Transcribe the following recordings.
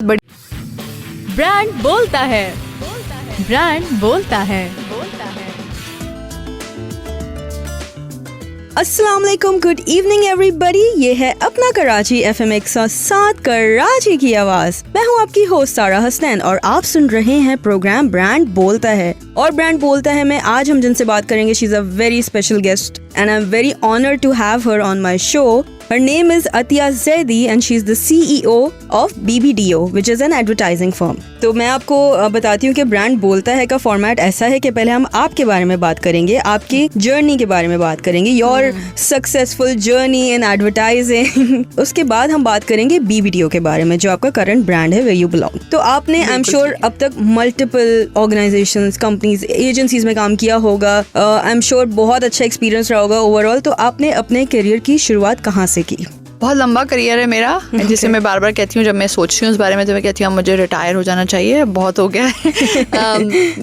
Brand बोलता है, brand बोलता है। अस्सलाम वालेकुम, गुड इवनिंग एवरीबॉडी। ये है अपना कराची FM 107 कराची की आवाज। मैं हूँ आपकी होस्ट सारा हसनैन और आप सुन रहे हैं प्रोग्राम ब्रांड बोलता है। और ब्रांड बोलता है में आज हम जिनसे बात करेंगे, she is a very special guest and I am very honoured to have her on my show. Her name is Atiya Zaidi and she is the CEO of BBDO, which is an advertising firm. तो मैं आपको बताती हूँ कि brand बोलता है का format ऐसा है कि पहले हम आपके बारे में बात करेंगे, आपकी जर्नी के बारे में बात करेंगे, your successful journey in advertising. उसके बाद हम बात करेंगे BBDO के बारे में, जो आपका करंट ब्रांड है, where you belong। तो आपने आई एम श्योर अब तक मल्टीपल ऑर्गेनाइजेशंस, कंपनीज, एजेंसीज में काम किया होगा। आई एम श्योर बहुत अच्छा एक्सपीरियंस रहा होगा ओवरऑल। तो आपने अपने करियर की शुरुआत कहाँ से की? बहुत लंबा करियर है मेरा, जिसे मैं बार बार कहती हूँ जब मैं सोचती हूँ उस बारे में, तो मैं कहती हूँ मुझे रिटायर हो जाना चाहिए, बहुत हो गया है।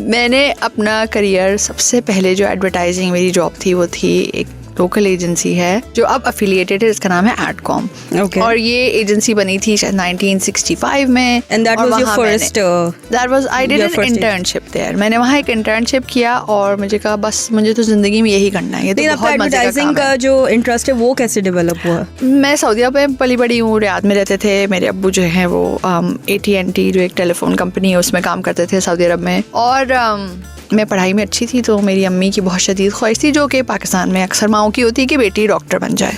मैंने अपना करियर सबसे पहले जो एडवर्टाइजिंग मेरी जॉब थी वो थी एक लोकल एजेंसी है जो अब अफिलिएटेड है, इसका नाम है एडकॉम। और ये एजेंसी बनी थी शायद 1965 में। And that was your first I did an internship there। मैंने वहाँ एक इंटर्नशिप किया और मुझे कहा बस मुझे तो जिंदगी में यही करना है। ये तो बहुत मजे का काम है। का जो इंटरेस्ट है वो कैसे डेवलप हुआ? मैं सऊदीया पे पली बड़ी हूँ, रियाद में रहते थे। मेरे अब्बू जो है वो AT&T जो एक टेलीफोन कंपनी है उसमें काम करते थे सऊदी अरब में। और मैं पढ़ाई में अच्छी थी, तो मेरी अम्मी की बहुत शदीद ख्वाहिश थी, जो कि पाकिस्तान में अक्सर माओं की होती है कि बेटी डॉक्टर बन जाए।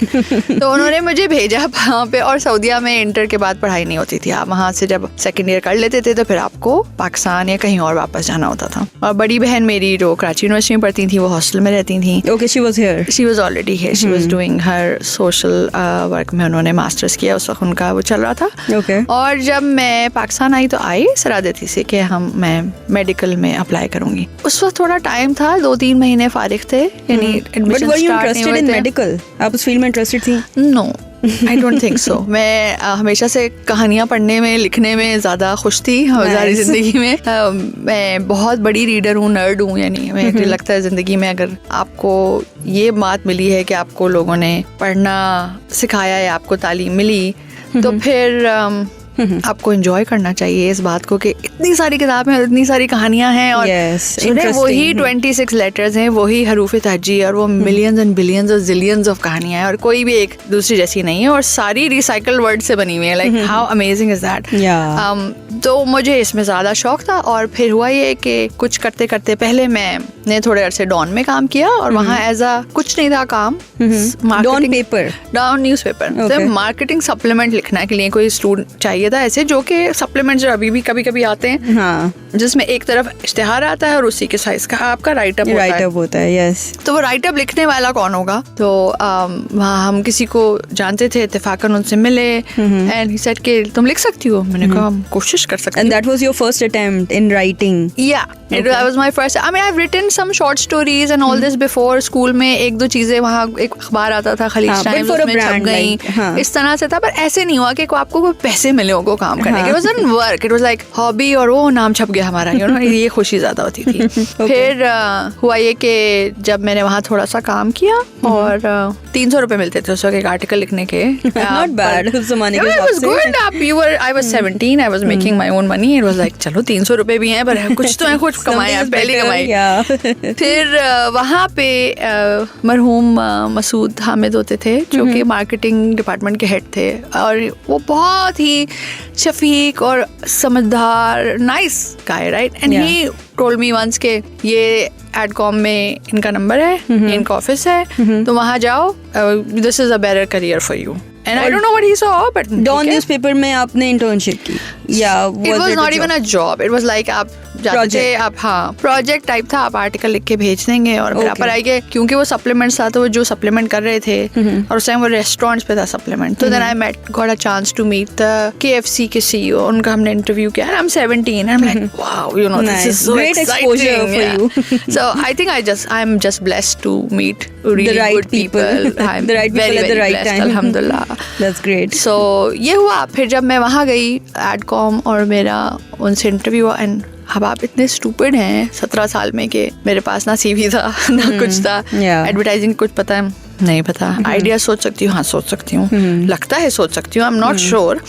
तो उन्होंने मुझे भेजा वहाँ पे। और सऊदीया में इंटर के बाद पढ़ाई नहीं होती थी, आप वहाँ से जब सेकेंड ईयर कर लेते थे तो फिर आपको पाकिस्तान या कहीं और वापस जाना होता था। और बड़ी बहन मेरी जो कराची यूनिवर्सिटी में पढ़ती थी वो हॉस्टल में रहती थी। Okay, she was here. She was already here. She was doing her social work में उन्होंने मास्टर्स किया, उस वक्त उनका वो चल रहा था। Okay. और जब मैं पाकिस्तान आई तो आई सरादती से कि मैं मेडिकल में अप्लाई करूंगी। उस वक्त थोड़ा टाइम था, 2-3 महीने फारिग थे, यानी एडमिशन स्टार्ट नहीं हुए थे। मेडिकल, आप उस फील्ड में इंटरेस्टेड थी? No, I don't think so। मैं हमेशा से कहानियाँ पढ़ने में, लिखने में ज़्यादा खुश थी सारी ज़िंदगी में। मैं बहुत बड़ी रीडर हूँ, नर्ड हूँ, यानी मुझे लगता है ज़िंदगी में अगर आपको ये बात मिली है कि आपको लोगों ने पढ़ना सिखाया या आपको तालीम मिली, तो फिर आपको एंजॉय करना चाहिए इस बात को कि इतनी सारी किताबें और इतनी सारी कहानियां हैं और वही 26 लेटर्स हैं, वही हरूफ तहजी, और वो मिलियंस एंड बिलियंस और जिलियंस ऑफ कहानियां हैं और कोई भी एक दूसरी जैसी नहीं है और सारी रिसाइकल्ड वर्ड से बनी हुई है। Like how amazing is that. तो मुझे इसमें ज़्यादा शौक था। और फिर हुआ ये कि कुछ करते करते पहले मैंने थोड़े अरसे डॉन में काम किया और वहाँ एज अ कुछ नहीं था काम, डॉन पेपर, डॉन न्यूज़पेपर। तो मार्केटिंग सप्लीमेंट लिखने के लिए कोई स्टूडेंट चाहिए था ऐसे, जो कि सप्लीमेंट जो अभी भी कभी कभी आते हैं, हाँ, जिसमें एक तरफ इश्तिहार आता है और उसी के साइज का आपका राइटअप होता है। यस। तो वो राइटअप लिखने वाला कौन होगा? तो वहाँ हम किसी को जानते थे, इत्तेफाकन उनसे मिले एंड ही सेड कि तुम लिख सकती हो। मैंने कहा हम कोशिश कर सकते हैं। And that was your first attempt in writing? Yeah, that was my first. I mean, I've written some short stories and all this before। School में एक दो चीजें, वहाँ एक अखबार आता था खलीज टाइम्स, उसमें छप गई, इस तरह से था। पर ऐसे नहीं हुआ कि आपको कोई पैसे मिले हो काम करने के। It wasn't work, it was like hobby, और वो नाम छप गया हमारा, you know, ये खुशी ज्यादा होती थी। फिर हुआ ये कि जब मैंने वहाँ थोड़ा सा काम किया और 300 रुपए मिलते थे उस वक्त एक आर्टिकल लिखने के। Not bad उस जमाने के हिसाब से। I was 17, I was making my own money। It was like चलो 300 रुपए भी हैं पर कुछ तो है, कुछ कमाया, पहली कमाई। फिर वहाँ पे मरहूम मसूद हामिद होते थे जो कि मार्केटिंग डिपार्टमेंट के हेड थे, और वो बहुत ही शफीक और समझदार, nice guy, right. And he told me once के ये एडकॉम में इनका नंबर है, ये इनका ऑफिस है, तो वहाँ जाओ, this is a better career for you. And I don't know what he saw, but Dawn newspaper में आपने इंटर्नशिप की? It was not even a job. It was like आप जाते थे, आप हाँ प्रोजेक्ट टाइप था, आप आर्टिकल लिख के भेज देंगे और फिर आप आएंगे, क्योंकि वो सप्लीमेंट्स था तो वो जो सप्लीमेंट कर रहे थे और उस टाइम वो रेस्टोरेंट्स पे था सप्लीमेंट। तो then I got a chance to meet the KFC के CEO। उनका हमने इंटरव्यू किया। I'm 17 and I'm like wow, you know, this is so great exciting exposure for you। So I think I'm just blessed to meet really the right good people। I'm the right people very, at the very right blessed, time। alhamdulillah। That's great। So ये हुआ। फिर जब मैं वहाँ गई एडकॉम और मेरा उनसे इंटरव्यू हुआ, एंड अब आप इतने स्टूपिड हैं 17 साल में कि मेरे पास ना CV था ना कुछ था, एडवर्टाइजिंग कुछ पता है नहीं पता, आइडिया सोच सकती हूँ, हाँ सोच सकती हूँ, लगता है सोच सकती हूँ, आई एम नॉट श्योर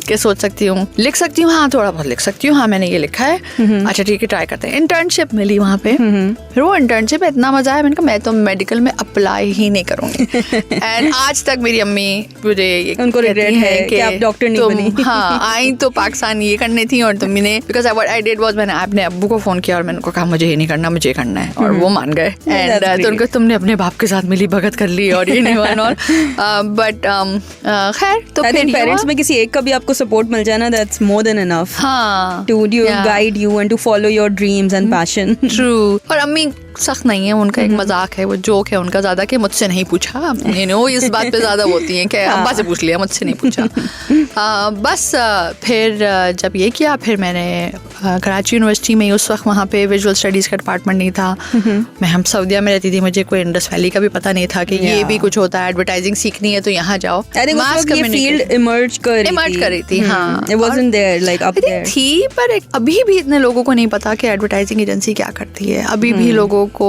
कि सोच सकती हूँ, लिख सकती हूँ, हाँ थोड़ा बहुत लिख सकती हूँ, हाँ मैंने ये लिखा है, अच्छा ठीक है ट्राई करते हैं। इंटर्नशिप मिली वहाँ पे, फिर वो इंटर्नशिप में इतना मजा आया, मैंने कहा मैं तो मेडिकल में अप्लाई ही नहीं करूंगी। एंड आज तक मेरी अम्मी मुझे उनको रिग्रेट है कि आप डॉक्टर नहीं बनी। हाँ आई तो पाकिस्तान ये करनी थी और तुमने, because what I did was मैंने अपने अब्बू को फोन किया और मैंने उनको कहा मुझे ये नहीं करना, मुझे करना है, और वो मान गए। एंड तो उनको तुमने अपने बाप के साथ मिली भगत कर ली और ये नहीं वन और बट खैर तो फिर पेरेंट्स में किसी एक का भी आपको सपोर्ट मिल जाए ना, दैट्स मोर देन इनफ हाँ to guide you and to follow your dreams and passion. True. और अम्मी सख्त नहीं है, उनका एक मजाक है, वो जोक है उनका ज्यादा, कि मुझसे नहीं पूछा, यू नो इस बात पे ज्यादा होती हैं कि अब्बा से पूछ लिया, मुझसे नहीं पूछा। बस फिर जब ये किया, फिर मैंने कराची यूनिवर्सिटी में, उस वक्त वहाँ पे विजुअल स्टडीज का डिपार्टमेंट नहीं था, मैं हम सऊदिया में रहती थी, मुझे कोई इंडस वैली का भी पता नहीं था कि ये भी कुछ होता है, एडवर्टाइजिंग सीखनी है तो यहाँ जाओ। फील्ड इमर्ज कर रही थी, हाँ it wasn't there like up there थी, पर अभी भी इतने लोगों को नहीं पता कि एडवर्टाइजिंग एजेंसी क्या करती है, अभी भी लोगों को,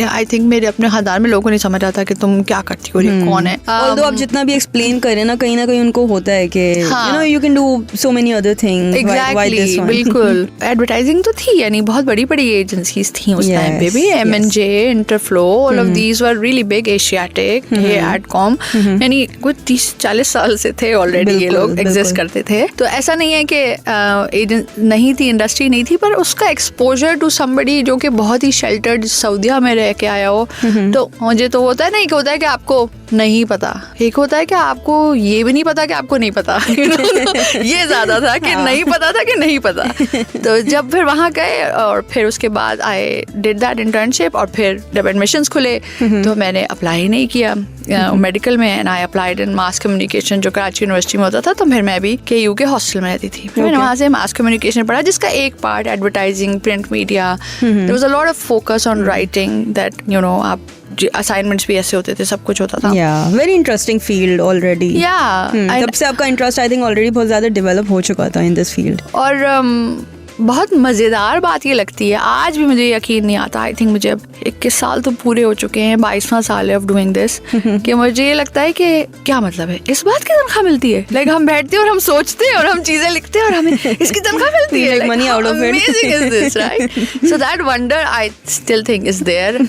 आई थिंक मेरे अपने खानदान में लोगों को नहीं समझ आता कि तुम क्या करती हो, ये कौन है। Although आप जितना भी एक्सप्लेन करें ना कहीं उनको होता है कि you know you can do so many other things. Why this one? बिल्कुल। एडवर्टाइजिंग तो थी, यानी बहुत बड़ी बड़ी एजेंसीज थी उस टाइम पे भी, M&J, interflow, all of these were really big, asiatic, ये एडकॉम, यानी कुछ 30-40 साल से थे ऑलरेडी ये लोग एग्जिस्ट करते थे। तो ऐसा नहीं है कि एजेंट नहीं थी, इंडस्ट्री नहीं थी, पर उसका एक्सपोजर टू समबडी जो कि बहुत ही शेल्टर्ड सऊदिया में रह के आया हो, तो मुझे तो होता है ना, एक होता है कि आपको नहीं पता, एक होता है कि आपको ये भी नहीं पता कि आपको नहीं पता। ये ज्यादा था कि नहीं पता था कि नहीं पता। तो जब फिर वहाँ गए और फिर उसके बाद आई डिड दैट इंटर्नशिप, और फिर जब एडमिशंस खुले तो मैंने अप्लाई नहीं किया मेडिकल में, and I applied in mass communication जो कराची यूनिवर्सिटी में होता था। तो फिर मैं भी KU के हॉस्टल में रहती थी, फिर मैंने वहाँ से मास कम्युनिकेशन पढ़ा, जिसका एक part advertising, print media, there was a lot of focus on writing, that you know आप असाइनमेंट्स भी ऐसे होते थे, सब कुछ होता था। Very interesting field already. तब से आपका इंटरेस्ट आई थिंक ऑलरेडी बहुत ज्यादा डेवलप हो चुका था इन दिस फील्ड। और बहुत मज़ेदार बात ये लगती है, आज भी मुझे यकीन नहीं आता, आई थिंक मुझे अब 21 साल तो पूरे हो चुके हैं, 22वां साल है ऑफ डूइंग दिस, कि मुझे ये लगता है कि क्या मतलब है इस बात की तनख्वाह मिलती है, लाइक हम बैठते हैं और हम सोचते हैं और हम चीजें लिखते हैं और हमें इसकी तनख्वाह मिलती है, money out of it, amazing is this, right? So that wonder I still think is there.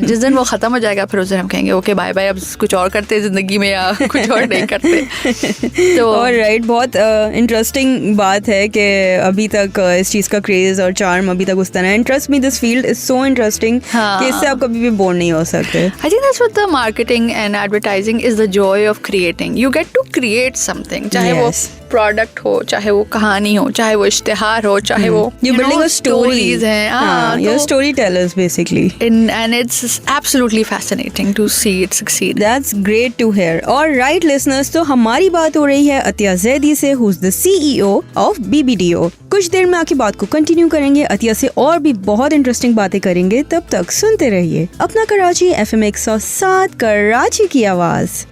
जिस दिन वो खत्म हो जाएगा फिर उस दिन हम कहेंगे ओके बाय बाय, अब कुछ और करते हैं जिंदगी में या कुछ और नहीं करते। तो ऑलराइट, बहुत इंटरेस्टिंग बात है कि अभी तक इस चीज का क्रेज और चार्म अभी तक उस तरह है। Trust me, this field is so interesting कि इससे आप कभी भी बोर नहीं हो सकते। I think that's what the marketing and advertising is the joy of creating. You get to create something, चाहे वो प्रोडक्ट हो, चाहे वो कहानी हो, चाहे वो इश्तिहार हो, चाहे वो you're building a stories हैं, you're storytellers basically, and it's absolutely fascinating to see it succeed. That's great to hear. All right listeners, तो हमारी बात हो रही है अतिया जैदी से, who's the CEO of BBDO। कुछ देर में आपकी बात को कंटिन्यू करेंगे, अतिया से और भी बहुत इंटरेस्टिंग बातें करेंगे, तब तक सुनते रहिए अपना कराची FM 107 कराची की आवाज।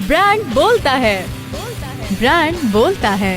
ब्रांड बोलता है, ब्रांड बोलता है।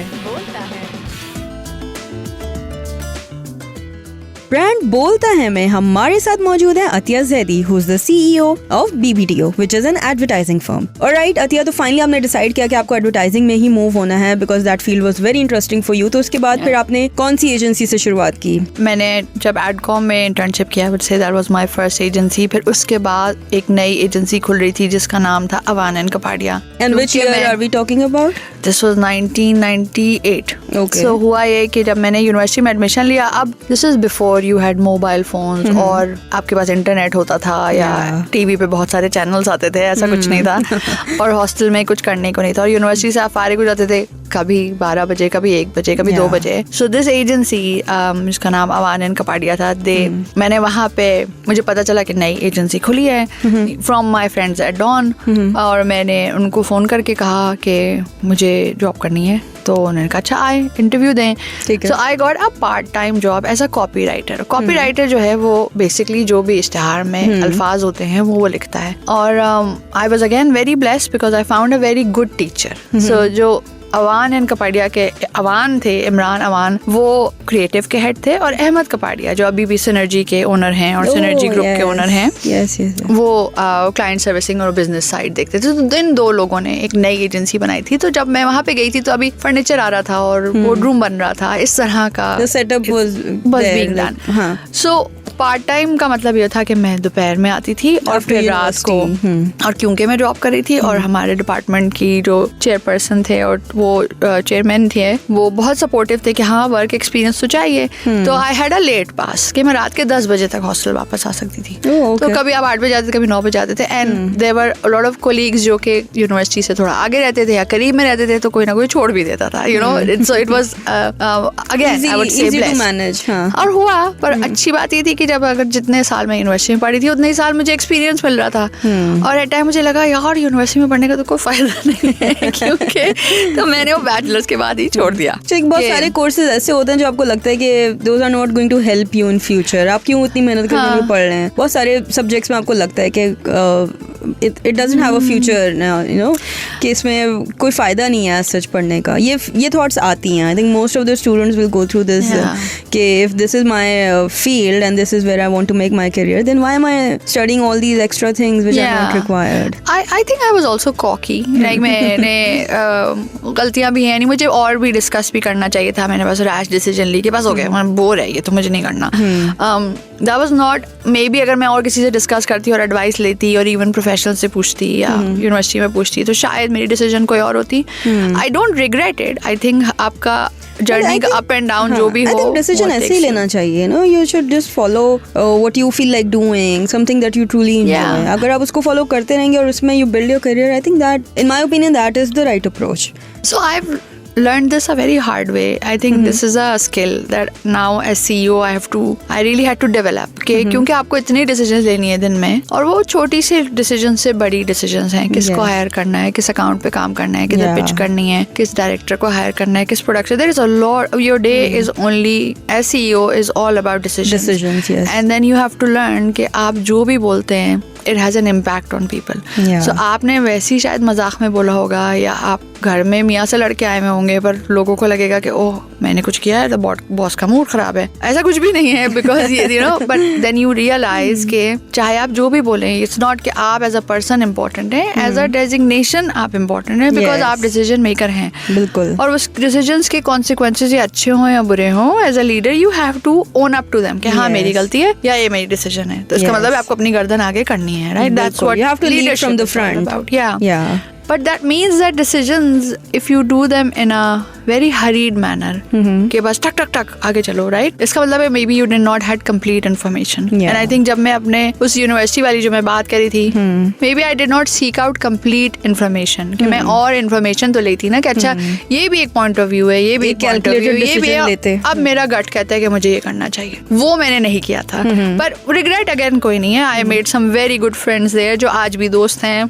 ब्रांड बोलता है में हमारे साथ मौजूद है Atiya Zaidi, who's the CEO of BBDO, which is an advertising firm. Alright, Atiya, तो फाइनली आपने डिसाइड किया कि आपको एडवर्टाइजिंग में ही मूव होना है because that field was very interesting for you. तो उसके बाद फिर आपने कौन सी एजेंसी से शुरुआत की? मैंने जब एडकॉम में इंटर्नशिप किया, I would say that was my first agency. फिर उसके बाद एक नई एजेंसी खुल रही थी जिसका नाम था Awan and Kapadia. And which year are we talking about? This was 1998. Okay. So हुआ ये कि जब मैंने यूनिवर्सिटी में एडमिशन लिया, अब this is before you had mobile phones और आपके पास इंटरनेट होता था या टीवी पे बहुत सारे चैनल्स आते थे, ऐसा कुछ नहीं था, और हॉस्टल में कुछ करने को नहीं था, और यूनिवर्सिटी से आप फारिग हो जाते थे कभी 12 बजे, कभी 1 बजे, कभी 2 बजे। सो दिस एजेंसी जिसका नाम अवान एंड कपाडिया था, मैंने वहाँ पे मुझे पता चला कि नई एजेंसी खुली है from my friends at Dawn, और मैंने उनको फ़ोन करके कहा कि मुझे जॉब करनी है, तो उन्होंने कहा अच्छा आए इंटरव्यू दें। So I got a part time job as a copywriter. Copywriter जो है वो बेसिकली जो भी इश्तिहार में अल्फाज होते हैं वो लिखता है, और I was again very blessed because I found a very good teacher. So जो अवान एंड कपाडिया के अवान थे, इमरान अवान, वो क्रिएटिव के हेड थे, और अहमद कपाडिया जो अभी भी सिनर्जी के ओनर हैं और सिनर्जी ग्रुप के ओनर हैं, वो क्लाइंट सर्विसिंग और बिजनेस साइड देखते थे। तो इन दो लोगों ने एक नई एजेंसी बनाई थी। तो जब मैं वहाँ पे गई थी तो अभी फर्नीचर आ रहा था और बोर्ड रूम बन रहा था, इस तरह का setup was being done. So part time का मतलब ये था कि मैं दोपहर में आती थी और फिर रात को, और क्योंकि मैं जॉब कर रही थी और हमारे डिपार्टमेंट की जो चेयरपर्सन थे और वो चेयरमैन थे, वो बहुत सपोर्टिव थे कि हाँ वर्क एक्सपीरियंस तो चाहिए। तो आई हैड अ लेट पास कि मैं रात के 10 बजे तक हॉस्टल वापस आ सकती थी। तो कभी आप 8 बजे जाते थे, कभी 9 बजे जाते थे। And there were a lot of colleagues जो कि यूनिवर्सिटी से थोड़ा आगे रहते थे या करीब में रहते थे, तो कोई ना कोई छोड़ भी देता था, you know. So it was again I would say blessed. और हुआ, पर अच्छी बात ये थी कि जब अगर जितने साल मैं यूनिवर्सिटी में पढ़ी थी उतने ही साल मुझे एक्सपीरियंस मिल रहा था। और एट टाइम मुझे लगा यार यूनिवर्सिटी में पढ़ने का तो कोई फायदा नहीं है क्योंकि तो मैंने वो बैचलर्स के बाद ही छोड़ दिया। बहुत सारे कोर्सेज ऐसे होते हैं जो आपको लगता है कि those are not going to help you in future, आप क्यों इतनी मेहनत करके पढ़ रहे हैं। बहुत सारे सब्जेक्ट्स में आपको लगता है कि it doesn't have a future now, you know, कि इसमें कोई फायदा नहीं है सच पढ़ने का। ये थॉट्स आती हैं। I think most of the students will go through this कि if this is my field and this is where I want to make my career, then why am I studying all these extra things which are not required? I think I was also cocky. Like मैंने गलतियाँ भी हैं नहीं, मुझे और भी discuss भी करना चाहिए था। मैंने बस रैश डिसीजन ली कि बस हो गया, मैं बोर है ये तो मुझे नहीं करना। That was not, maybe अगर मैं और किसी से डिस्कस करती और एडवाइस लेती और इवन प्रोफेशनल से पूछती या यूनिवर्सिटी में पूछती तो शायद मेरी डिसीजन कोई और होती। I don't regret it. I think आपका जर्नी का अप एंड डाउन जो भी हो, डिसीजन ऐसे ही लेना चाहिए। No, you should just follow what you feel like doing, something that you truly enjoy. अगर आप उसको फॉलो करते रहेंगे और उसमें you build your career, I think that, in my opinion, that is the right approach. So I learned this a very hard way. I think this is a skill that now as CEO I really had to develop क्योंकि आपको इतनी decisions लेनी है दिन में, और वो छोटी सी डिसीजन से बड़ी डिसीजंस हैं। किसको हायर करना है, किस अकाउंट पे काम करना है, किधर पिच करनी है, किस डायरेक्टर को हायर करना है, किस production. There is a lot, your day is only as CEO is all about decisions, yes. And then you have to learn कि आप जो भी बोलते हैं it has an impact on people. So आपने वैसे ही शायद मजाक में बोला होगा, या आप घर में मियाँ से लड़के आए हुए होंगे, पर लोगों को लगेगा कि ओह मैंने कुछ किया है तो बॉस का मूड खराब है। ऐसा कुछ भी नहीं है, because you know, but then you realise के चाहे आप जो भी बोलें, इट्स नॉट कि आप एज अ पर्सन इम्पोर्टेंट है, एज अ डेजिग्नेशन आप इम्पोर्टेंट है, बिकॉज आप डिसीजन मेकर हैं। बिल्कुल। और उस डिसीजंस के कॉन्सिक्वेंसेज या अच्छे हों या बुरे हों, as a leader you have to own up to them कि हाँ मेरी गलती है या ये मेरी डिसीजन है। तो इसका मतलब आपको अपनी गर्दन आगे करनी है, right? That's what you have to lead from the front. Yeah. But that means that decisions, if you do them in a very hurried manner, कि बस टक टक टक आगे चलो, right? इसका मतलब है maybe you did not had complete information. And I think जब मैं अपने उस यूनिवर्सिटी वाली जो मैं बात करी थी, maybe I did not seek out complete information, कि मैं और information तो लेती ना कि अच्छा ये भी एक point of view है, ये भी एक point of view, ये भी अब मेरा gut कहता है कि मुझे ये करना चाहिए, वो मैंने नहीं किया था। पर regret again कोई नहीं है। I made some very good friends there जो आज भी दोस्त हैं,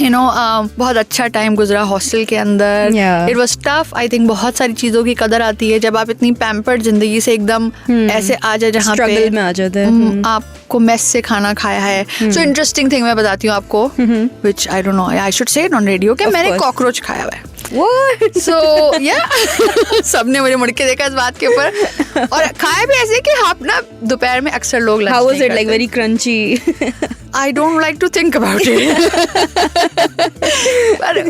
you know, बहुत अच्छा टाइम गुजरा हॉस्टल के अंदर। It was tough. I think बहुत सारी चीजों की कदर आती है जब आप इतनी पैम्पर्ड जिंदगी से एकदम ऐसे आ जाए जहाँ पे में आ जाते आपको मेस से खाना खाया है। सो इंटरेस्टिंग थिंग मैं बताती हूँ आपको, which I don't know, I should say it on radio, कि मैंने कॉकरोच खाया हुआ है। What? So yeah, सबने मुझे मुड़ के देखा इस बात के ऊपर, और खाया भी ऐसे कि आप ना दोपहर में अक्सर लोग lunch How was it? Like very crunchy? I don't like to think about it. पर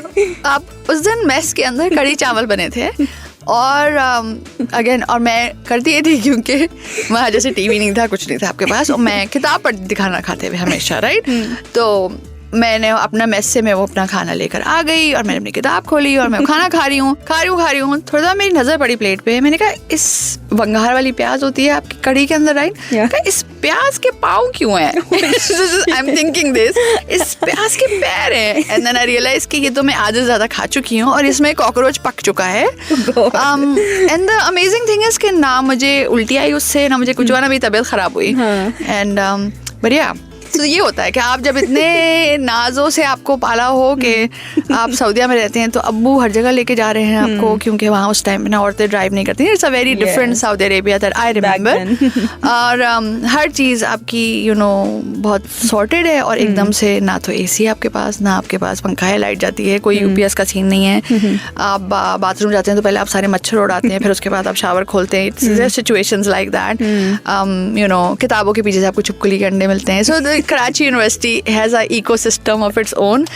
आप उस दिन मेस के अंदर कढ़ी चावल बने थे, और अगेन और मैं करती ये थी क्योंकि वहाँ जैसे टीवी नहीं था, कुछ नहीं था आपके पास, और मैं किताब पढ़ दिखाना खाते हुए हमेशा, राइट? तो मैंने अपना मेस से मैं वो अपना खाना लेकर आ गई और मैंने अपनी किताब खोली और मैं खाना खा रही हूँ। थोड़ी देर मेरी नजर पड़ी प्लेट पे। मैंने कहा इस वंगार वाली प्याज होती है आपकी कढ़ी के अंदर, राइट? कहा इस प्याज के पाँव क्यों हैं? आई एम थिंकिंग दिस, इस प्याज के पैर हैं। एंड देन आई रियलाइज कि ये तो मैं आधे ज्यादा खा चुकी हूँ और इसमें कॉकरोच पक चुका है। And the amazing thing is कि ना मुझे उल्टी आई उससे, ना मुझे कुछ हुआ, ना मेरी तबीयत खराब हुई। एंड but yeah, तो ये होता है कि आप जब इतने नाजों से आपको पाला हो कि आप सऊदीया में रहते हैं तो अब्बू हर जगह लेके जा रहे हैं आपको, क्योंकि वहाँ उस टाइम पे ना औरतें ड्राइव नहीं करती. It's a very different Saudi Arabia that I remember. और हर चीज़ आपकी बहुत सॉर्टेड है, और एकदम से ना तो एसी है आपके पास, ना आपके पास पंखा है, लाइट जाती है, कोई यूपीएस का सीन नहीं है. आप बाथरूम जाते हैं तो पहले आप सारे मच्छर उड़ाते हैं, फिर उसके बाद आप शावर खोलते हैं. It's situations like that. किताबों के पीछे से आपको चुपकुली के अंडे मिलते हैं. So the Karachi university has a ecosystem of its own.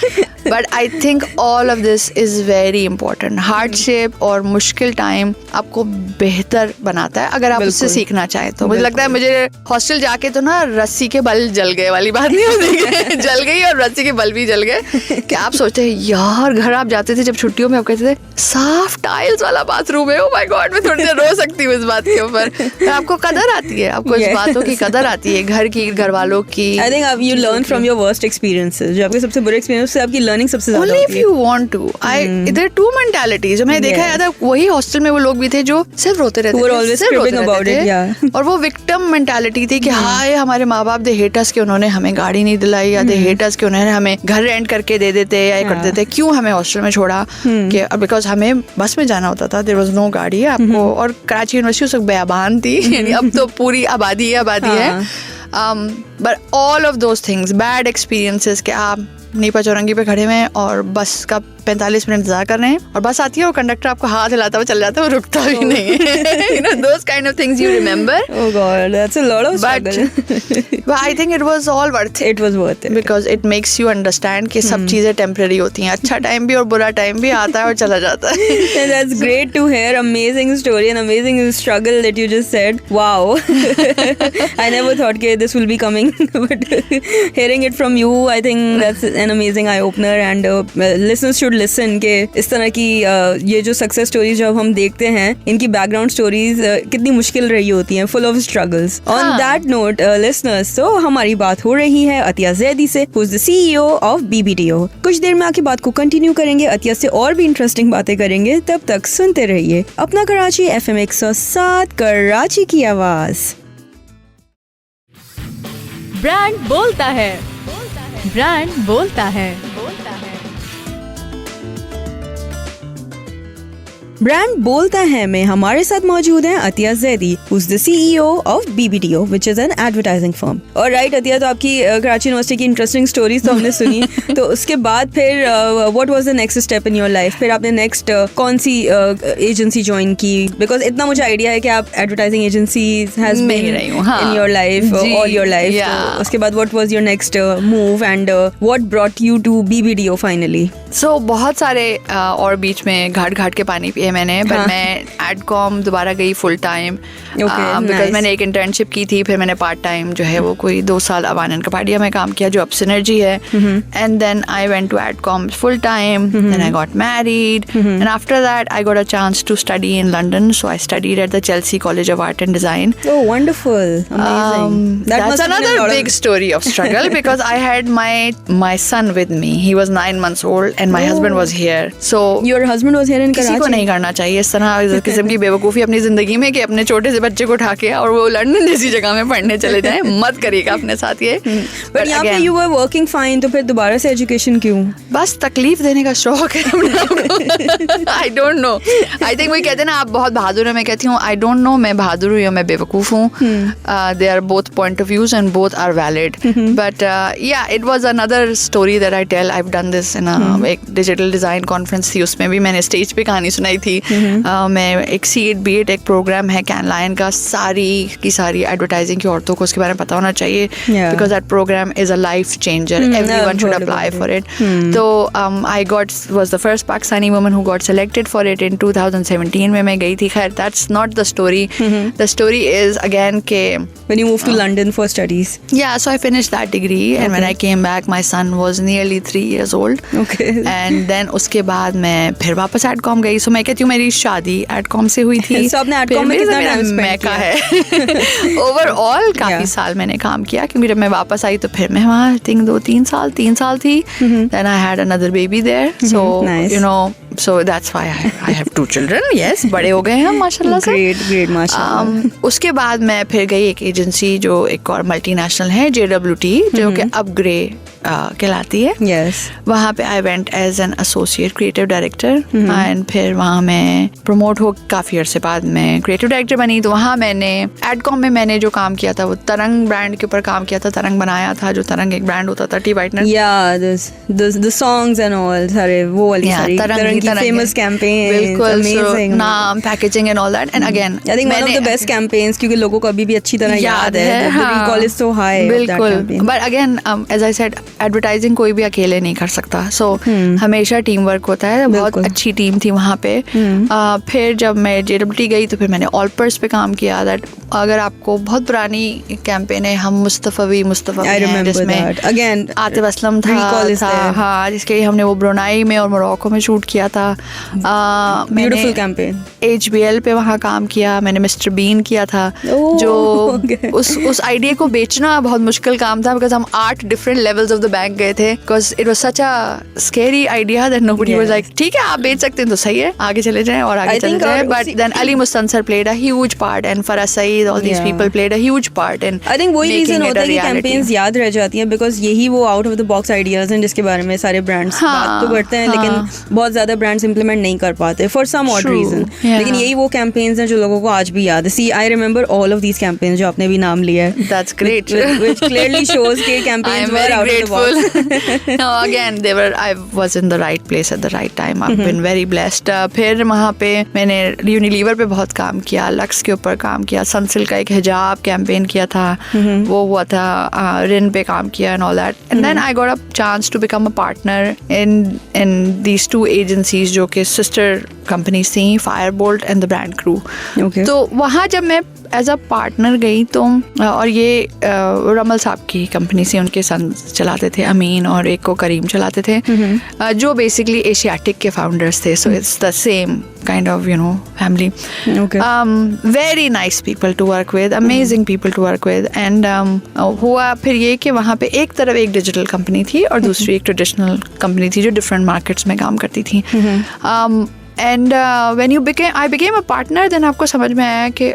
But I think all of this is very important. Hardship और मुश्किल टाइम आपको बेहतर बनाता है अगर आप उससे सीखना चाहें तो. मुझे लगता है मुझे हॉस्टल जाके तो ना रस्सी के बल जल गए वाली बात नहीं होती. जल गई और रस्सी के बल भी जल गए. कि आप सोचते हैं यार, घर आप जाते थे जब छुट्टियों में, आप कहते थे साफ टाइल्स वाला बाथरूम है. ओ माय गॉड, मैं थोड़ी देर रो सकती हूँ इस बात के ऊपर. आपको कदर आती है, आपको इस बातों की कदर आती है, घर की, घर वालों की. I think you learn from your worst experiences. जो आपके सबसे बुरे एक्सपीरियंस से आपकी लर्निंग सबसे ज्यादा होती है. Only if you want to. There are two mentalities. जो मैंने देखा है, वही हॉस्टल में वो लोग भी थे जो सिर्फ रोते रहते थे, सिर्फ रोते रहते थे. और वो विक्टिम मेंटालिटी थी कि हाय हमारे माँ बाप दे हेट अस कि उन्होंने हमें गाड़ी नहीं दिलाई, या दे हेट अस कि उन्होंने हमें घर रेंट करके दे देते या कर देते, क्यों हमें हॉस्टल में छोड़ा. कि बिकॉज हमें बस में जाना होता था. देयर वाज नो गाड़ी आपको. और कराची यूनिवर्सिटी उस वक्त बेआबान थी. यानी अब तो पूरी आबादी है. But all of those things, bad experiences, कि आप नीपा चौरंगी पे खड़े हुए हैं और बस का 45 मिनट इंतजार कर रहे हैं, और बस आती है और कंडक्टर आपको हाथ हिलाता हुआ चल जाता है, वो रुकता भी नहीं है. those kind of things you remember. Oh God, that's a lot of struggle. But I think it was all worth it. It was worth it because it makes you understand कि सब चीजें टेम्पररी होती हैं. अच्छा time भी और बुरा time भी आता है और चला जाता है. That's great to hear. Amazing story and amazing struggle that you just said. Wow. I never thought that this will be coming, but hearing it from you, I think that's an amazing eye opener. And listeners should listen के इस तरह की ये जो success stories जब हम देखते हैं, इनकी बैकग्राउंड स्टोरीज कितनी मुश्किल रही होती हैं, full of struggles. On that note listeners, तो हमारी बात हो रही है अतिया जैदी से, who is the CEO of BBDO. कुछ देर में आके बात को कंटिन्यू करेंगे, अतिया से और भी इंटरेस्टिंग बातें करेंगे. तब तक सुनते रहिए अपना कराची FM 107, कराची की आवाज. ब्रांड बोलता है, ब्रांड बोलता है. ब्रांड बोलता है में हमारे साथ मौजूद हैं Atiya Zaidi, who is the CEO of BBDO, which is an advertising firm. और राइट अतिया, तो आपकी कराची यूनिवर्सिटी की इंटरेस्टिंग स्टोरीज तो हमने सुनी. तो उसके बाद फिर what was the next step in your life? फिर आपने नेक्स्ट कौन सी एजेंसी ज्वाइन की? बिकॉज इतना मुझे आइडिया है कि आप advertising agency has been in your life, all your life. उसके बाद what was your next move and what brought you to BBDO finally? So बहुत सारे और बीच में घाट के पानी पिए मैंने, बट मैं एडकॉम दोबारा गई फुल टाइम बिकॉज मैंने एक इंटर्नशिप की थी. फिर मैंने पार्ट टाइम जो है वो कोई 2 साल अवान एंड कपाडिया में काम किया, जो अब सिनर्जी है. And then I went to Adcom full time. Then I got married and after that I got a chance to study in London. So I studied at the Chelsea College of Art and Design. Oh, wonderful. Amazing. That's another big story of struggle because I had my son with me. He was 9 months old and my husband was here. So your husband was here in Karachi? किसी को नहीं करना चाहिए इस तरह किस्म की बेवकूफ़ी अपनी जिंदगी में कि अपने छोटे से बच्चे को उठा के और वो लंदन जैसी जगह में पढ़ने चले जाएं. मत करिएगा अपने साथ ये. बट यहाँ पे you were working fine, तो फिर दोबारा से एजुकेशन क्यों? बस तकलीफ देने का शौक है अपने आप को. I don't know. I think वही कहते हैं ना, आप बहुत बहादुर हैं. मैं कहती हूँ I don't know मैं बहादुर हूँ या मैं बेवकूफ़ हूँ. They are both point of views and both are valid. But yeah, it was another story that I tell. I've done this in एक डिजिटल डिज़ाइन कॉन्फ्रेंस थी, उसमें भी मैंने स्टेज पे कहानी सुनाई थी. मैं एक C8B8 एक प्रोग्राम है कैन लाइन का, सारी की सारी एडवर्टाइजिंग की औरतों को उसके बारे में पता होना चाहिए because that programme is a life changer. Everyone should apply for it. तो I was the first Pakistani woman who got selected for it in 2017 में मैं गई थी. खैर that's not the story. The story is again के when you moved to London for studies. Yeah, so I finished that degree and when I came back my son was nearly 3 years old. Okay. And then उसके बाद मैं फिर वापस एडकॉम गई. सो मैं कहती हूँ मेरी शादी एडकॉम से हुई थी. So आपने एडकॉम में कितना टाइम स्पेंड किया है? ओवरऑल काफी साल मैंने काम किया, क्योंकि जब मैं वापस आई तो फिर मैं वहाँ 3 साल थी. Then I had another baby there. So you know So that's why I have 2 children. Yes, बड़े हो गए हैं माशाल्लाह से. ग्रेट माशाल्लाह. उसके बाद मैं फिर गई एक एजेंसी जो एक और मल्टीनेशनल है, JWT, जो कि अपग्रे कहलाती है. Yes. वहाँ पे I went as an associate creative director and फिर वहाँ मैं प्रमोट हो काफ़ी अर्से बाद मैं क्रिएटिव डायरेक्टर बनी. तो वहाँ मैंने एडकॉम में मैंने जो काम किया था वो तरंग ब्रांड के ऊपर काम किया था. तरंग बनाया था, जो तरंग एक ब्रांड होता था, T whitener. the songs and all, सारे वो वाली सारी तरंग की famous campaign. बिल्कुल. Amazing. नाम, packaging and all that. And again I think one of the best campaigns, क्योंकि लोगों को अभी भी अच्छी तरह याद है. The recall is so high of that campaign. But again as I said, advertising कोई भी अकेले नहीं कर सकता. सो हमेशा टीम वर्क होता है. बहुत अच्छी टीम थी वहाँ पे. फिर जब मैं JWT गई तो फिर मैंने ऑलपर्स पे काम किया. दैट अगर आपको बहुत पुरानी कैंपेन है, हम मुस्तफा हैं, जिसमें अगेन आतिफ असलम था. हाँ, जिसके हमने वो ब्रुनाई में और मोरक्को में शूट किया था. Beautiful campaign. HBL पे वहाँ काम किया. मैंने मिस्टर बीन किया था. जो उस आइडिया को बेचना बहुत मुश्किल काम था, बिकॉज हम 8 different levels of the bank गए थे. Because it was such a scary idea that nobody was like, ठीक है आप बेच सकते हैं तो सही है, आगे चले जाएं और आगे चले जाएं. But then Ali Mustansar played a huge part and Faraz Saeed, all these people played a huge part. And I think वही रीजन होता है कि कैंपेन्स याद रह जाती हैं, बिकॉज यही वो out of the box ideas हैं जिसके बारे में सारे ब्रांड्स बात तो करते हैं, लेकिन बहुत ज्यादा ब्रांड्स इंप्लीमेंट नहीं कर पाते फॉर सम ऑड रीजन. लेकिन यही वो कैंपेन्स हैं जो लोगों को आज भी याद है. See I remember all of these campaigns जो आपने भी नाम लिया है. That's great. which clearly shows के campaigns were out of the box. No, again, I was in the right place at the right time. I've been very blessed. फिर वहाँ पे मैंने यूनिलीवर पे बहुत काम किया, लक्स के ऊपर काम किया, सनसिल्क का एक हिजाब कैंपेन किया था, वो हुआ था. रिन पे काम किया and all that. And then I got a chance to become a partner in these 2 agencies जो कि sister companies थी, Firebolt and the Brand Crew. Okay. तो वहाँ जब मैं एज अ पार्टनर गई तो, और ये रमल साहब की कंपनी से, उनके सन चलाते थे, अमीन, और एक को करीम चलाते थे, जो बेसिकली एशियाटिक के फाउंडर्स थे. So it's the same kind of family. Very nice people to work with, amazing people to work with. And हुआ फिर ये कि वहाँ पे एक तरफ एक डिजिटल कंपनी थी और दूसरी एक ट्रेडिशनल कंपनी थी जो डिफरेंट मार्केट्स में काम करती थी. And when I became a partner, then आपको समझ में आया कि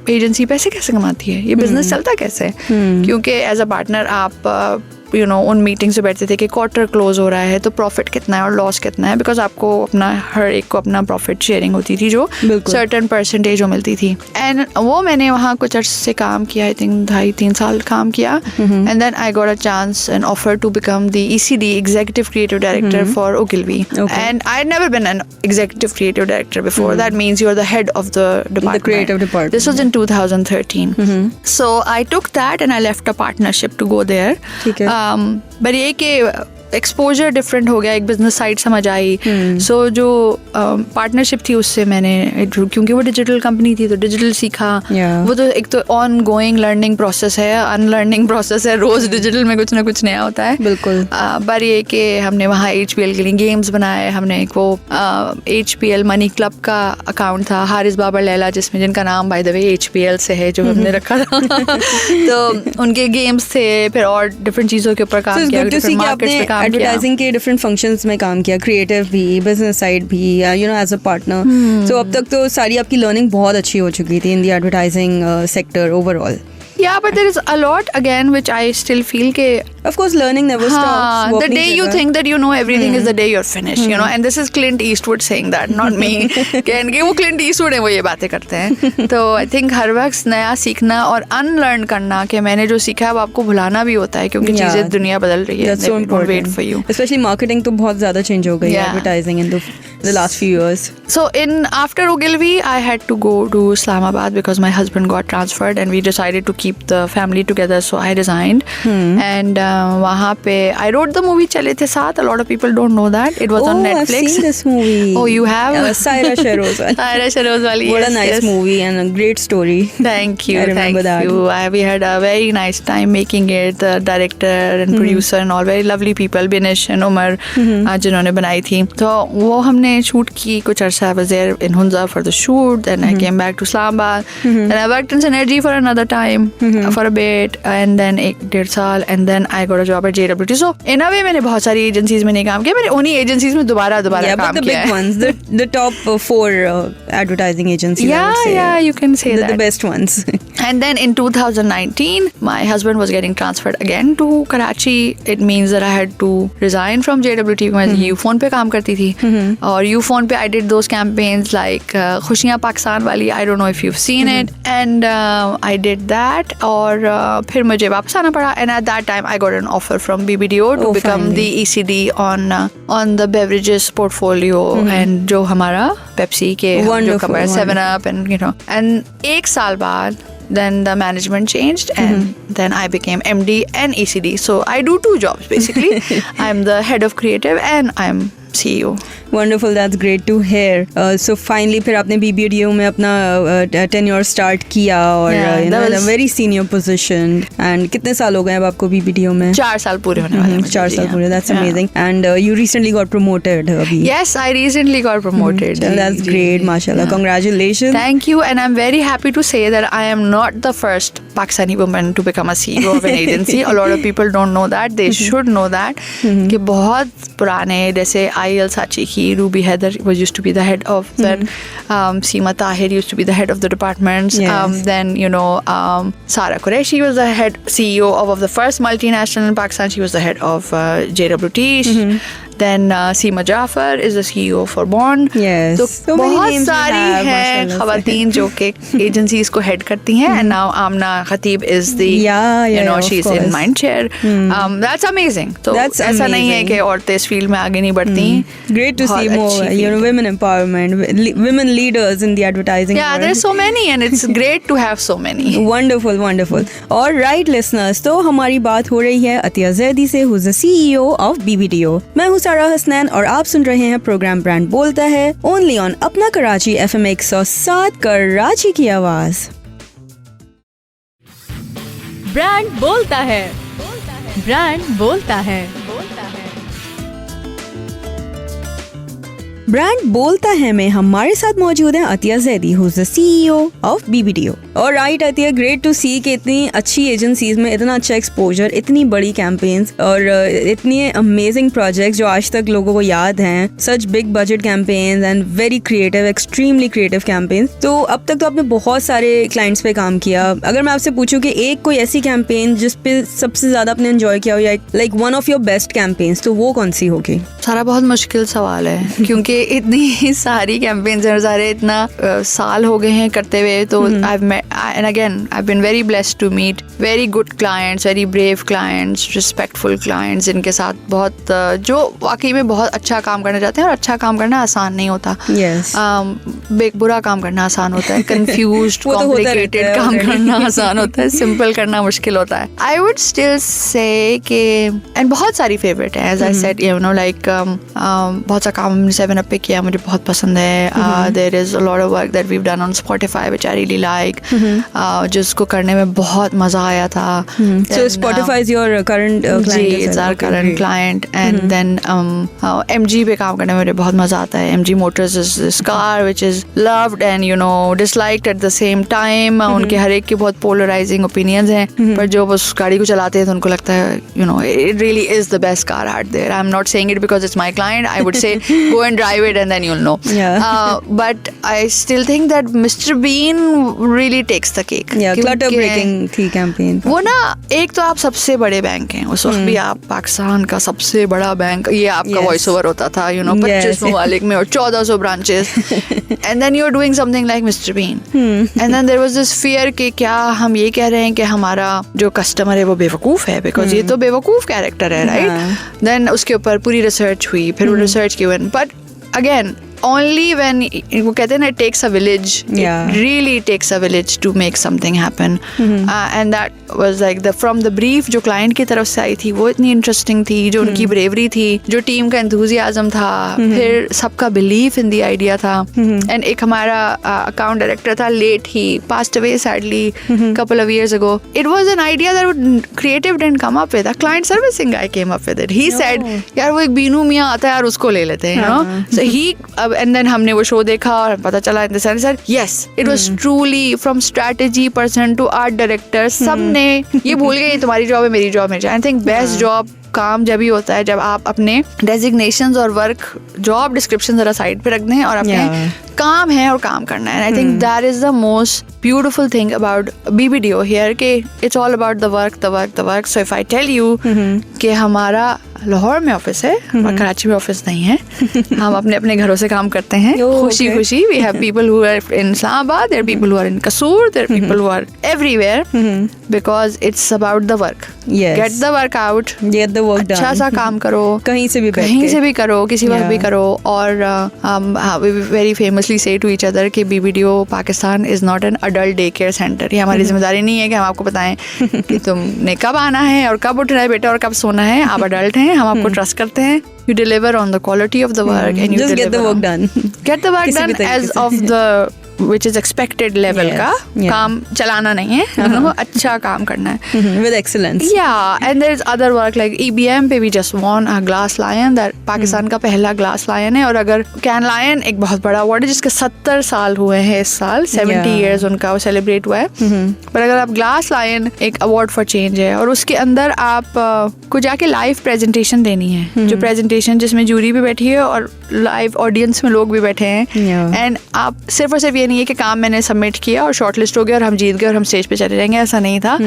एजेंसी पैसे कैसे कमाती है, ये बिजनेस चलता कैसे. क्योंकि एज अ पार्टनर आप उन मीटिंग से बैठते थे कि क्वार्टर क्लोज हो रहा है तो प्रॉफिट कितना है और लॉस कितना है, बिकॉज आपको अपना हर एक को अपना प्रॉफिट शेयरिंग होती थी जो सर्टेन परसेंटेज जो मिलती थी. एंड वो मैंने वहाँ कुछ अर्से से काम किया, आई थिंक 2.5-3 साल काम किया. And then I got a chance an offer to become the ECD, executive creative director for Ogilvy. And I had never been an executive creative director before. That means you are the head of the department. This was in 2013. So I took that and I left a partnership to go there. पर ये कि exposure different हो गया, एक business side समझ आई. सो जो partnership थी उससे मैंने, क्योंकि वो डिजिटल कंपनी थी तो डिजिटल सीखा. वो तो एक तो ऑन गोइंग लर्निंग प्रोसेस है, अनलर्निंग प्रोसेस है. रोज डिजिटल में कुछ ना कुछ नया होता है. बिल्कुल. पर ये कि हमने वहाँ HPL के लिए गेम्स बनाए. हमने एक वो HPL मनी क्लब का अकाउंट था, हारिस बाबर लैला, जिनका नाम बाय द वे HPL से है, जो हमने रखा था. तो उनके गेम्स थे. फिर और डिफरेंट चीज़ों के ऊपर काम किया, डिफरेंट मार्केट्स पे एडवर्टाइजिंग के डिफरेंट फंक्शंस में काम किया, क्रिएटिव भी, बिजनेस साइड भी, एज अ पार्टनर. सो अब तक तो सारी आपकी लर्निंग बहुत अच्छी हो चुकी थी in the advertising sector overall. Yeah, but there is a lot again which I still feel ke of course learning never stops. The day you think that you know everything is the day you're finished, and this is Clint Eastwood saying that, not me. कि वो Clint Eastwood है, वो ये बातें करते हैं. तो I think हर वक्त नया सीखना और अनलर्न करना, कि मैंने जो सीखा है वो आपको भुलाना भी होता है, क्योंकि चीजें दुनिया बदल रही है. That's so important. Wait for you. Especially marketing तो बहुत ज़्यादा change हो गई है, advertising in the last few years. So after Ogilvy, I had to go to Islamabad because my husband got transferred and we decided to keep the family together. So I resigned. And वहाँ पे I wrote the movie चले थे साथ. A lot of people don't know that. It was on Netflix. I've seen this movie. Oh, you have? Saira Shahroz. Saira Shahroz wali. What a nice movie and a great story. Thank you. I remember that. We had a very nice time making it. The director and producer and all very lovely people, Binish and Umar, जिन्होंने बनाई थी. तो वो हमने मैंने shoot की कुछ अर्सा. I was there in Hunza for the shoot, then I came back to Islamabad, then I worked in Synergy for another time, for a bit, and then 1.5 साल, and then I got a job at JWT. So in a way मैंने बहुत सारी agencies में नहीं काम किया, मैंने उन्हीं एजेंसीज में दोबारा Yeah, काम but the किया big है. ones, the top 4 advertising agencies. I would say. Yeah, you can say that. The best ones. And then in 2019, my husband was getting transferred again to Karachi. It means that I had to resign from JWT. मैं Ufone पे काम करती थी. और Ufone पे I did those campaigns like खुशियाँ पाकिस्तान वाली. I don't know if you've seen it. And I did that. और फिर मुझे वापस आना पड़ा. And at that time, I got an offer from BBDO to become the ECD on the beverages portfolio. And जो हमारा Pepsi के जो cover 7up and you know. And 1 साल बाद then the management changed and then I became MD and ECD. So I do 2 jobs basically. I'm the head of creative and I'm CEO. Wonderful, that's great to hear. So finally फिर आपने BBDO में अपना tenure start किया और you know, in a very senior position. And कितने साल हो गए अब आपको BBDO में? 4 साल पूरे होने वाले हैं. 4 साल पूरे, that's amazing. And you recently got promoted अभी. Yes, I recently got promoted. That's great, mashallah. Congratulations. Thank you, and I'm very happy to say that I am not the first Pakistani woman to become a CEO of an agency. A lot of people don't know that. They should know that. कि बहुत पुराने जैसे IL Sachi की Ruby Heather was used to be the head of that. Seema Tahir used to be the head of the departments. Yes. Then you know Sara Qureshi was the head CEO of the first multinational in Pakistan. She was the head of JWT. Then Seema Jafar is the CEO for Bond. Yes. तो बहुत सारी हैं ख़वातीन जो कि agencies को head करती हैं. And now Amna Khatib is the you know she's in Mindshare. That's amazing. तो ऐसा नहीं है कि औरतें इस field में आगे नहीं बढ़ती. Great to see more you know women empowerment, women leaders in the advertising. Yeah, there's so many and it's great to have so many. Wonderful, wonderful. All right, listeners. तो हमारी बात हो रही है अतिया ज़ैदी से, who's the CEO of BBDO. मैं हूँ सारा हसनैन और आप सुन रहे हैं प्रोग्राम ब्रांड बोलता है ओनली ऑन अपना कराची FM 107 कराची की आवाज. ब्रांड बोलता है. ब्रांड बोलता है. ब्रांड बोलता है में हमारे साथ मौजूद हैं Atiya Zaidi, who's the CEO of BBDO. और right Atiya, great to see कि इतनी अच्छी एजेंसीज में इतना अच्छा एक्सपोजर, इतनी बड़ी कैंपेन्स और इतनी अमेजिंग प्रोजेक्ट्स जो आज तक लोगों को याद हैं. Such big budget campaigns and very creative, extremely creative campaigns. तो अब तक तो आपने बहुत सारे क्लाइंट्स पे काम किया. अगर मैं आपसे पूछूं कि एक कोई ऐसी कैंपेन जिस पे सबसे ज्यादा आपने एंजॉय किया हो या like one of your best campaigns, तो वो कौन सी होगी? सारा बहुत मुश्किल सवाल है क्योंकि इतनी सारी कैंपेन्स हैं, सारे इतना साल हो गए हैं करते हुए. तो and again I've been very blessed to meet very good clients, very brave clients, respectful clients, इनके साथ बहुत जो वाकई में बहुत अच्छा काम करना चाहते हैं. और अच्छा काम करना आसान नहीं होता. Yes. बुरा काम करना आसान होता है. confused, complicated काम करना आसान होता है. simple करना मुश्किल होता है. I would still say कि and बहुत सारी favorite है. As I said, you know, like बहुत सा काम हमने 7up पे किया, मुझे बहुत पसंद है. There is a lot of work that we've done on Spotify which I really like. जिसको करने में बहुत मजा आया था. So Spotify is your current client? It's our current client. And then MG पे काम करने में मुझे बहुत मजा आता है. MG Motors is this car which is loved and you know disliked at the same time. उनके हर एक के बहुत polarizing opinions हैं, पर जो उस गाड़ी को चलाते हैं तो उनको लगता है you know it really is the best car out there. I'm not saying it because it's my client. I would say go and drive it and then you'll know. But I still think that Mr. Bean really takes the cake. Clutter breaking थी campaign. वो ना, एक तो आप सबसे बड़े bank हैं उस वक्त भी, आप पाकिस्तान का सबसे बड़ा बैंक, ये आपका वॉइस ओवर होता था, you know, 25 ममालिक में और 1400 branches. And then you're doing something like Mr. Bean. And then there was this fear कि क्या हम ये कह रहे हैं कि हमारा जो कस्टमर है वो बेवकूफ़ है, बिकॉज ये तो बेवकूफ़ कैरेक्टर है, राइट. देन उसके ऊपर पूरी रिसर्च हुई, फिर वो रिसर्च की. बट अगेन only when वो कहते हैं ना, it takes a village. Yeah. It really takes a village to make something happen. And that was like from the brief जो client की तरफ से आई थी वो इतनी interesting थी, जो उनकी bravery थी, जो team का enthusiasm था, फिर सबका belief in the idea था. And एक हमारा account director था, late he passed away sadly couple of years ago. It was an idea that creative didn't come up with. A client servicing guy came up with it. He said यार वो एक बीनू मियाँ आता है यार, उसको ले लेते हैं, you know. So he and then हमने वो शो देखा और पता चला sir yes, it was truly from strategy person to art director, सबने ये भूल गए तुम्हारी जॉब है मेरी जॉब है. I think best job काम जब ही होता है जब आप अपने डेजिग्नेशंस और वर्क जॉब डिस्क्रिप्शन जरा साइड पे रख दें और अपने काम है और काम करना है. I think that is the most beautiful thing about BBDO here के it's all about the work. So if I tell you कि हमारा लाहौर में ऑफिस है और कराची में ऑफिस नहीं है, हम अपने अपने घरों से काम करते हैं खुशी खुशी. We have people who are in Islamabad, there people who are in Kasur, there people who are everywhere, because it's about the work. Get the work out, get the work done. अच्छा सा काम करो, कहीं से भी करो, किसी वक्त भी करो. और वी वेरी फेमसली से टू ईच अदर कि BBDO Pakistan is not an adult day care centre. ये हमारी जिम्मेदारी नहीं है कि हम आपको बताएं कि तुमने कब आना है और कब उठना है बेटा और कब सोना है. आप अडल्ट हैं, हम आपको ट्रस्ट करते हैं. You deliver on the quality of the work and you just get the work done. Get the work done as of the which is expected level का काम चलाना नहीं है, अच्छा काम करना है with excellence. Yeah, and there is other work like EBM पे भी just won a Glass Lion, that Pakistan का पहला Glass Lion है. और अगर Can Lion एक बहुत बड़ा अवार्ड है जिसके 70 साल हुए हैं इस साल, 70 years उनका वो सेलिब्रेट हुआ है. पर अगर आप Glass Lion एक अवार्ड फॉर चेंज है और उसके अंदर आप को जाके लाइव प्रेजेंटेशन देनी है, जो प्रेजेंटेशन जिसमें जूरी भी बैठी है और लाइव ऑडियंस में लोग भी बैठे हैं. एंड आप सिर्फ और सिर्फ ये नहीं है कि काम मैंने सबमिट किया और शॉर्टलिस्ट हो गया और हम जीत गए और हम स्टेज पे चले जाएंगे, ऐसा नहीं था.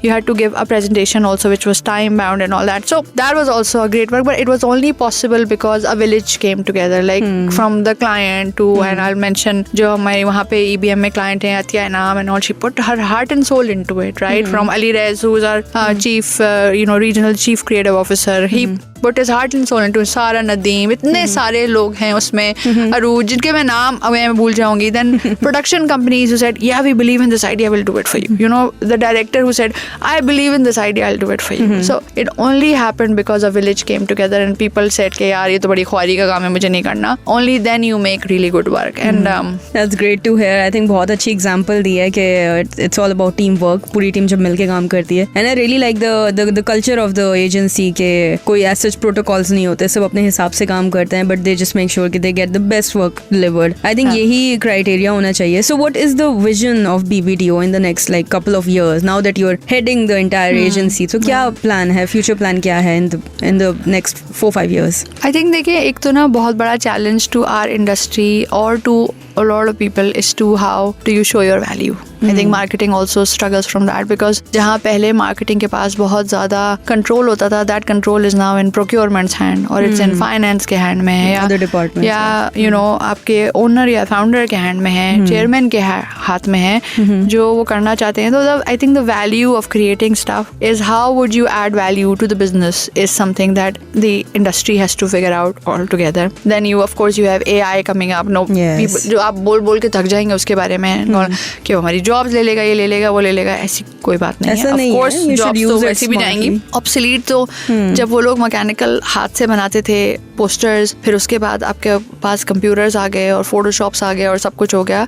You had to give a presentation also which was time bound and all that. So that was also a great work, but it was only possible because a village came together, like from the client to, and I will mention जो हमारे वहाँ पे EBM में client हैं Atiya Inam and all, she put her heart and soul into it, right. From Ali Rez who is our chief regional chief creative officer, he put his heart and soul into. Sara Nadeem, इतने सारे लोग हैं उसमें, अरूज जिनके मैं नाम मैं भूल जाऊंगी. Then production companies who said yeah we believe in this idea, we'll do it for you. You know, the director who said I believe in this idea, I'll do it for you. So it only happened because a village came together and people said कि यार ये तो बड़ी ख्वारी का काम है, मुझे नहीं करना. Only then you make really good work. And that's great to hear. I think बहुत अच्छी example दी है कि it's all about teamwork, पूरी टीम जब मिलके काम करती है. And I really like the culture of the agency के कोई as such protocols नहीं होते, सब अपने हिसाब से काम करते हैं, but they just make sure कि they get the best work delivered. I think यही criteria होना चाहिए. So what is the vision of BBDO in the next like couple of years now that you're heading the entire agency? So क्या plan है, future plan क्या है in the next 4-5 years? I think देखिए एक तो ना बहुत बड़ा challenge to our industry or to a lot of people is to how do you show your value. I think marketing also struggles from that because जहाँ पहले marketing के पास बहुत ज़्यादा control होता था, that control is now in procurement's hand or it's in finance के hand में है, या other departments, या you know आपके owner या founder के hand में है, chairman के हाथ में है, जो वो करना चाहते हैं. तो I think the value of creating stuff is how would you add value to the business is something that the industry has to figure out altogether. Then you of course you have AI coming up. No, people जो आप बोल के थक जाएंगे उसके बारे में कि हमारी जॉब्स ले लेगा, ये ले लेगा, वो ले लेगा, ऐसी कोई बात नहीं है. Of course जॉब्स तो वैसी भी जाएंगी. ऑब्सोलीट तो जब वो लोग मैकेनिकल हाथ से बनाते थे पोस्टर्स, फिर उसके बाद आपके पास कंप्यूटर्स आ गए और फोटोशॉप्स आ गए और सब कुछ हो गया.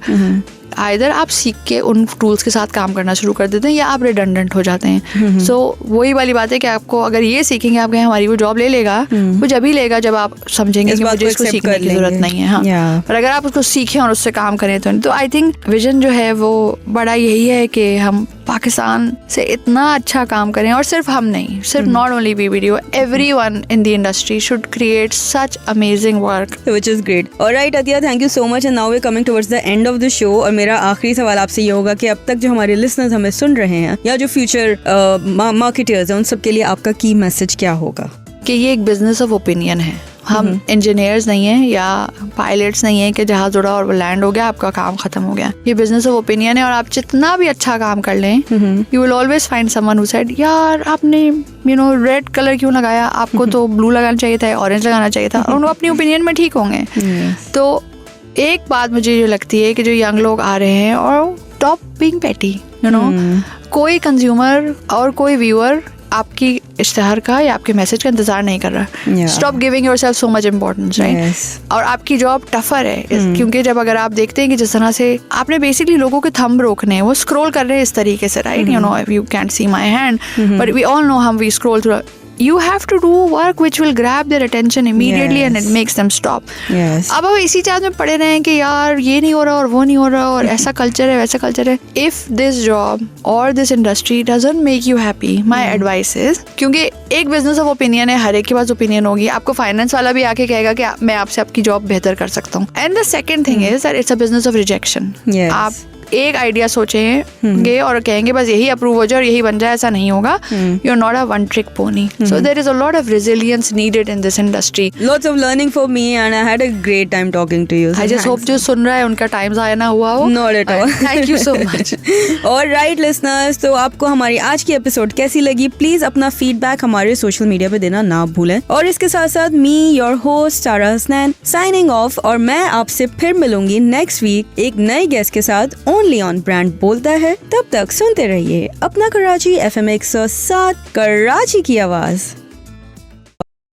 आइदर आप सीख के उन टूल्स के साथ काम करना शुरू कर देते हैं या आप रिडंडेंट हो जाते हैं. सो वही वाली बात है कि आपको अगर ये सीखेंगे आप हमारी वो जॉब ले लेगा, वो जब ही लेगा जब आप समझेंगे कि मुझे इसको सीखने की जरूरत नहीं है. हाँ, पर अगर आप उसको सीखें और उससे काम करें तो आई थिंक विजन जो है वो बड़ा यही है कि हम पाकिस्तान से इतना अच्छा काम करें, और सिर्फ हम नहीं, सिर्फ not only BBDO, everyone in the industry should create such amazing work, which is great. Alright Atiya, thank you so much and now we're coming towards the end of the show. और मेरा आखिरी सवाल आपसे ये होगा कि अब तक जो हमारे लिसनर्स हमें सुन रहे हैं या जो फ्यूचर मार्केटर्स हैं उन सब के लिए आपका की मैसेज क्या होगा? कि ये एक बिजनेस ऑफ ओपिनियन है. हम इंजीनियर्स नहीं हैं या पायलट्स नहीं हैं कि जहाज उड़ा और वो लैंड हो गया, आपका काम खत्म हो गया. ये बिजनेस ऑफ ओपिनियन है और आप जितना भी अच्छा काम कर लें, you will always find someone who said यार आपने रेड कलर क्यों लगाया, आपको तो ब्लू लगाना चाहिए था, ऑरेंज लगाना चाहिए था, और वो अपनी ओपिनियन में ठीक होंगे. तो एक बात मुझे ये लगती है कि जो यंग लोग आ रहे हैं, और स्टॉप बीइंग पेटी, यू नो। कोई कंज्यूमर और कोई व्यूअर आपकी इश्तेहार का या आपके मैसेज का इंतजार नहीं कर रहा। Stop giving yourself so much importance, right. और आपकी जॉब टफर है क्योंकि जब अगर आप देखते हैं कि जिस तरह से आपने बेसिकली लोगों के थंब रोकने हैं, वो स्क्रॉल कर रहे हैं इस तरीके से, right, you know, you can't see my hand but we all know हम we scroll through. You have to do work which will grab their attention immediately and it makes them stop. अब इसी charge में पड़े रहे हैं कि यार ये नहीं हो रहा और वो नहीं हो रहा और ऐसा कल्चर है वैसा कल्चर है। If this job or this industry doesn't make you happy, my advice is, क्योंकि एक बिजनेस ऑफ ओपिनियन है, हर एक के पास ओपिनियन होगी। आपको फाइनेंस वाला भी आके कहेगा कि मैं आपसे आपकी जॉब बेहतर कर सकता हूँ। And the second thing is that it's a business of rejection. आप एक आइडिया सोचेंगे और कहेंगे बस यही अप्रूव हो जाए और यही बन जाए, ऐसा नहीं होगा। You are not a one trick pony, so there is a lot of resilience needed in this industry. Lots of learning for me and I had a great time talking to you. I just hope जो सुन रहा है उनका time ज़ाया ना हुआ हो। Not at all. Thank you so much. Alright listeners, तो आपको हमारी आज की एपिसोड कैसी लगी? प्लीज अपना फीडबैक हमारे सोशल मीडिया पे देना ना भूलें। और इसके साथ साथ मी योर होस्ट सारा हसनैन साइनिंग ऑफ, और मैं आपसे फिर मिलूंगी नेक्स्ट वीक एक नए गेस्ट के साथ ओनली ऑन ब्रांड बोलता है। तब तक सुनते रहिए अपना कराची FM 107 कराची की आवाज।